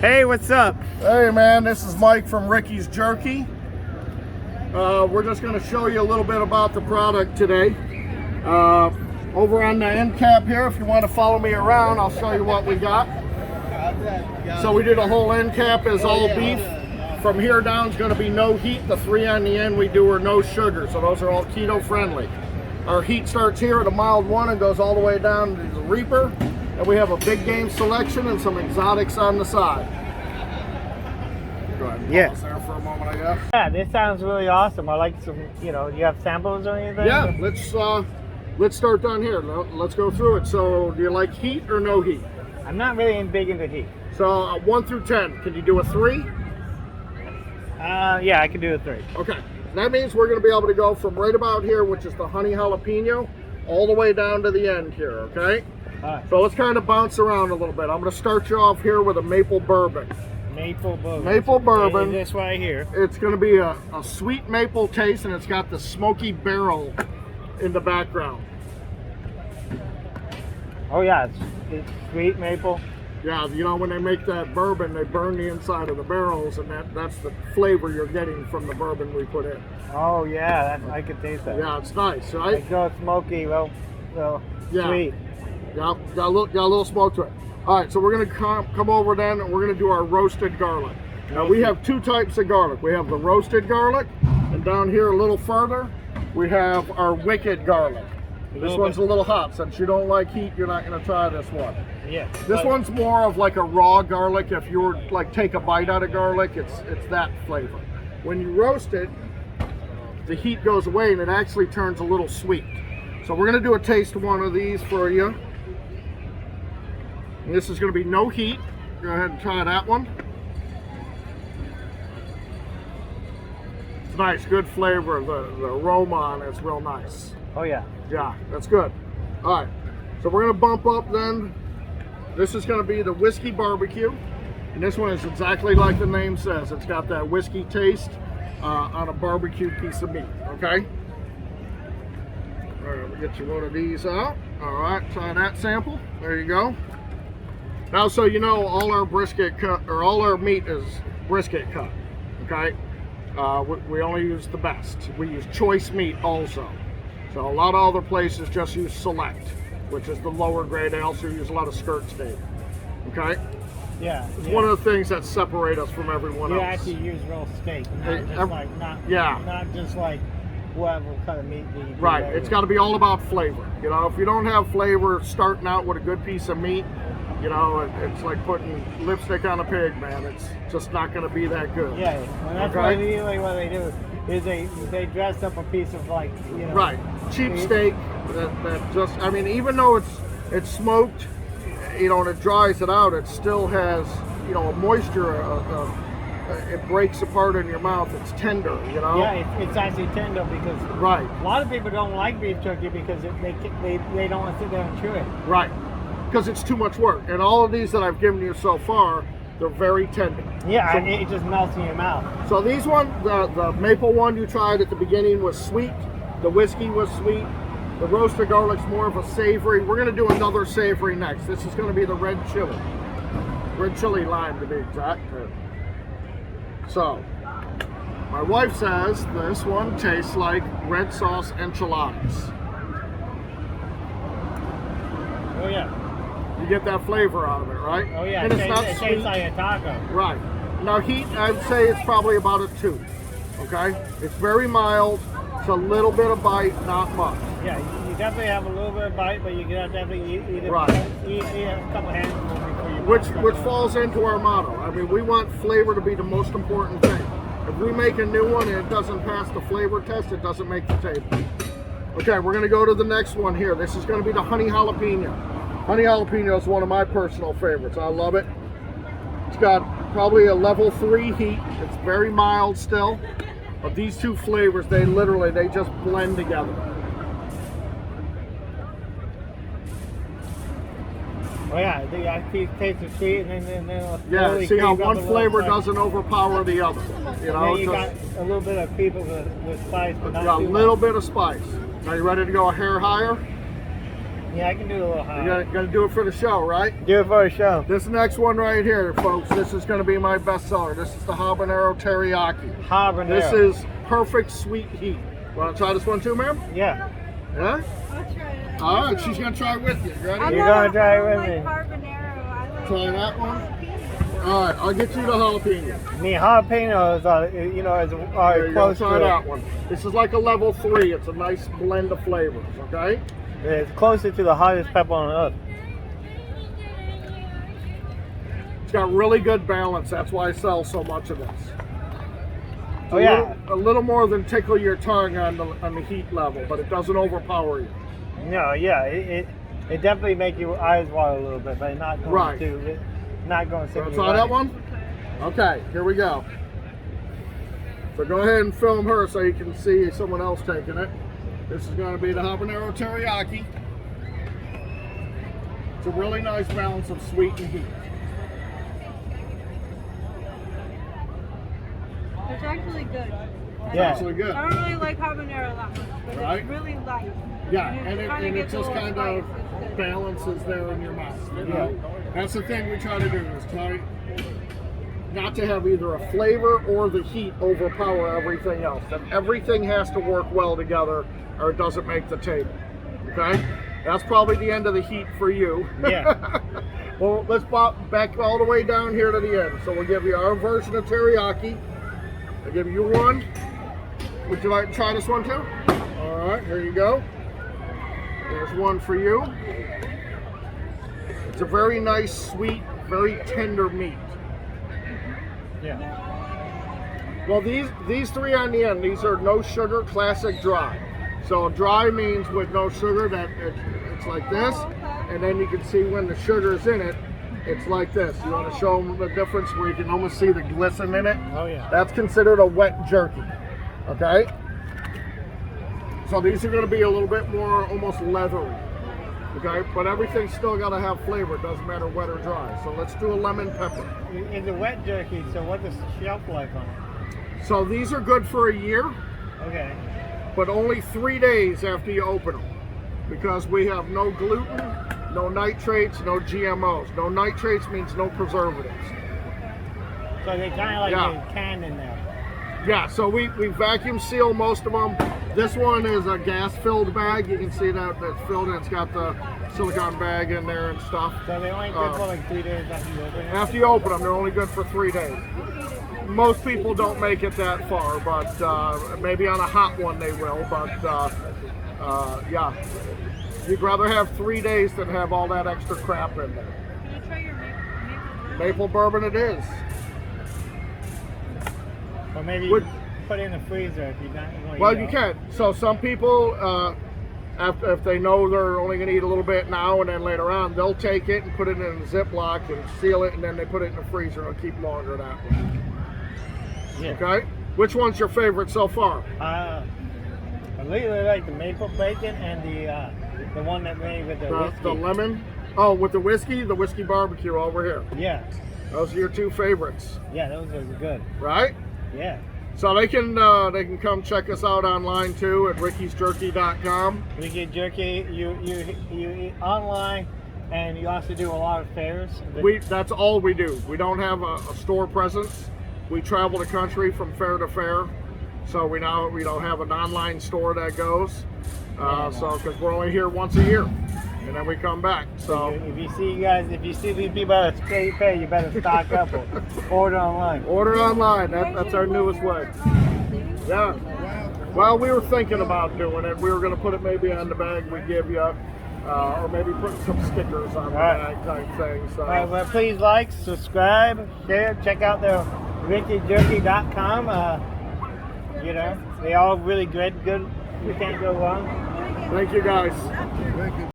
Hey, what's up? Hey man, this is Mike from Ricky's Jerky. We're just going to show you a little bit about the product today. Over on the end cap here, if you want to follow me around, I'll show you what we got. So we did a whole end cap as all beef. From here down is going to be no heat. The three on the end we do are no sugar, so those are all keto friendly. Our heat starts here at a mild 1 and goes all the way down to the Reaper. And we have a big game selection and some exotics on the side. Go ahead and pause there for a moment, I guess. Yeah, this sounds really awesome. I like some, do you have samples or anything? Yeah, let's start down here. Let's go through it. So, do you like heat or no heat? I'm not really big into heat. So, 1 through 10, can you do a 3? Yeah, I can do a 3. Okay, that means we're going to be able to go from right about here, which is the honey jalapeno, all the way down to the end here, okay? Right. So let's kind of bounce around a little bit. I'm going to start you off here with a maple bourbon. Maple bourbon. Maple bourbon. This right here. It's going to be a sweet maple taste, and it's got the smoky barrel in the background. Oh yeah, it's sweet maple. Yeah, when they make that bourbon, they burn the inside of the barrels, and that's the flavor you're getting from the bourbon we put in. Oh yeah, I can taste that. Yeah, it's nice, right? It's so smoky, well sweet. Yeah, got a little smoke to it. All right, so we're gonna come over then, and we're gonna do our roasted garlic. Now we have 2 types of garlic. We have the roasted garlic, and down here a little further, we have our wicked garlic. This one's a little hot. Since you don't like heat, you're not gonna try this one. Yeah. This one's more of like a raw garlic. If you were like take a bite out of garlic, it's that flavor. When you roast it, the heat goes away and it actually turns a little sweet. So we're gonna do a taste one of these for you. And this is gonna be no heat. Go ahead and try that one. It's nice, good flavor. The aroma on it's real nice. Oh yeah. Yeah, that's good. All right, so we're gonna bump up then. This is gonna be the whiskey barbecue. And this one is exactly like the name says. It's got that whiskey taste on a barbecue piece of meat, okay? All right, we'll get you one of these out. All right, try that sample. There you go. Now, so you know, all our brisket cut, or all our meat is brisket cut, okay? We only use the best. We use choice meat also. So a lot of other places just use select, which is the lower grade. They also use a lot of skirt steak, okay? Yeah. It's one of the things that separate us from everyone else. You actually use real steak, not just like whatever kind of meat you do. Right, it's got to be all about flavor. If you don't have flavor starting out with a good piece of meat, it's like putting lipstick on a pig, man. It's just not going to be that good. Yeah, and that's what they do is they dress up a piece of right, cheap steak that just, I mean, even though it's smoked, and it dries it out, it still has a moisture. It breaks apart in your mouth. It's tender, Yeah, it's actually tender because right. A lot of people don't like beef jerky because they don't want to sit there and chew it. Right, because it's too much work. And all of these that I've given you so far, they're very tender. Yeah, so, it just melts in your mouth. So these the maple one you tried at the beginning was sweet. The whiskey was sweet. The roasted garlic's more of a savory. We're going to do another savory next. This is going to be the red chili. Red chili lime to be exact. So, my wife says this one tastes like red sauce enchiladas. Oh yeah. You get that flavor out of it, right? Oh yeah, and it tastes like a taco. Right. Now heat, I'd say it's probably about a 2. Okay? It's very mild. It's a little bit of bite, not much. Yeah, you definitely have a little bit of bite, but you can definitely eat a couple handfuls before you. Which falls into our motto. I mean, we want flavor to be the most important thing. If we make a new one and it doesn't pass the flavor test, it doesn't make the table. Okay, we're going to go to the next one here. This is going to be the honey jalapeno. Honey jalapeno is one of my personal favorites. I love it. It's got probably a level 3 heat. It's very mild still. But these 2 flavors, they just blend together. Oh yeah, I taste the sweet and then yeah, see how one flavor doesn't overpower the other. And you got a little bit of people with spice, but not a little bit of spice. Now you ready to go a hair higher? Yeah, I can do a little hot. You gotta do it for the show, right? Do it for a show. This next one right here, folks, this is gonna be my bestseller. This is the habanero teriyaki. Habanero. This is perfect sweet heat. Want to try this one too, ma'am? Yeah. Yeah? I'll try it. All right, she's gonna try it with you. Ready? You're gonna try it with me. Carbonaro. I like Try that one. All right, I'll get you the jalapeno. Me jalapenos are, you know, There you go, close try to that one. This is like a level 3. It's a nice blend of flavors, okay? It's closer to the hottest pepper on earth. It's got really good balance. That's why I sell so much of this. It's Oh yeah. a little more than tickle your tongue on the heat level, but it doesn't overpower you. No, yeah, it definitely make your eyes water a little bit, but not going Right. to, not going to. Want to try that one? Okay, here we go. So go ahead and film her so you can see someone else taking it. This is going to be the habanero teriyaki. It's a really nice balance of sweet and heat. It's actually good. Yeah. Actually good. I don't really like habanero that much, but Right? it's really light. Yeah, And it kinda and it gets a just little kind of spice. It's good. balances there in your mouth. You know? That's the thing we try to do is try not to have either a flavor or the heat overpower everything else. And everything has to work well together or it doesn't make the table. Okay? That's probably the end of the heat for you. Yeah. Well, let's pop back all the way down here to the end. So we'll give you our version of teriyaki. I'll give you one. Would you like to try this one too? All right, here you go. There's one for you. It's a very nice, sweet, very tender meat. Yeah. Well, these three on the end, these are no sugar, classic dry. So dry means with no sugar that it's like this, and then you can see when the sugar's in it, it's like this. You want to show them the difference where you can almost see the glisten in it? Oh yeah. That's considered a wet jerky, okay? So these are going to be a little bit more almost leathery, okay? But everything's still got to have flavor. It doesn't matter wet or dry. So let's do a lemon pepper. It's a wet jerky, so what's the shelf life on it? So these are good for a year, Okay. but only 3 days after you open them, because we have no gluten, no nitrates, no GMOs. No nitrates means no preservatives. So they kind of like Yeah. get canned in there. Yeah, so we vacuum seal most of them. This one is a gas-filled bag. You can see that it's filled and it's got the silicone bag in there and stuff. So they only good for like 3 days after you open it. After you open them, they're only good for 3 days. Most people don't make it that far, but maybe on a hot one they will. But yeah, you'd rather have 3 days than have all that extra crap in there. Can I try your Maple bourbon it is. Or maybe Would- you put it in the freezer if you're not going to Well, eat you it. can. So some people, if they know they're only going to eat a little bit now and then later on, they'll take it and put it in a Ziploc and seal it, and then they put it in the freezer. It'll keep longer that way. Yeah. Okay? Which one's your favorite so far? I really like the maple bacon and the one that made with the whiskey. The lemon? Oh, with the whiskey barbecue over here. Yeah. Those are your two favorites, Yeah, those are good. right? Yeah. So they can come check us out online too at rickysjerky.com. We get jerky. You eat online, and you also do a lot of fairs. That's all we do. We don't have a store presence. We travel the country from fair to fair, so we don't have an online store that goes. So because we're only here once a year, and then we come back. So if you see these people at a state fair, you better stock up or order online. order online. That's our newest way. Yeah. Well, we were thinking about doing it. We were going to put it maybe on the bag we give you, or maybe put some stickers on the bag type thing. So. All right, well, please like, subscribe, share, check out the RickyJerky.com. You know, they all really good. You can't go wrong. Thank you guys.